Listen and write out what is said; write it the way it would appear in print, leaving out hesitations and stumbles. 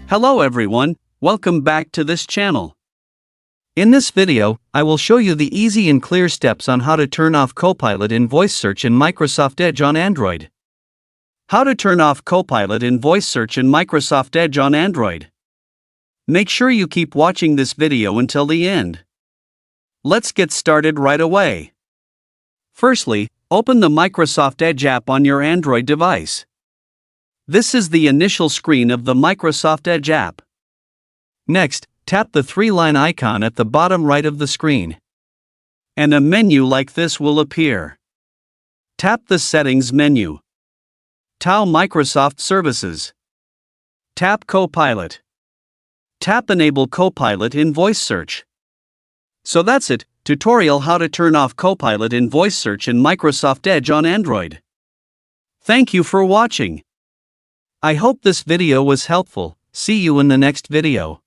Hello everyone, welcome back to this channel. In this video, I will show you the easy and clear steps on how to turn off Copilot in voice search in Microsoft Edge on Android. How to turn off Copilot in voice search in Microsoft Edge on Android. Make sure you keep watching this video until the end. Let's get started right away. Firstly, open the Microsoft Edge app on your Android device. This is the initial screen of the Microsoft Edge app. Next, tap the three-line icon at the bottom right of the screen. And a menu like this will appear. Tap the Settings menu. Tap Microsoft Services. Tap Copilot. Tap Enable Copilot in voice search. So that's it, tutorial how to turn off Copilot in voice search in Microsoft Edge on Android. Thank you for watching. I hope this video was helpful. See you in the next video.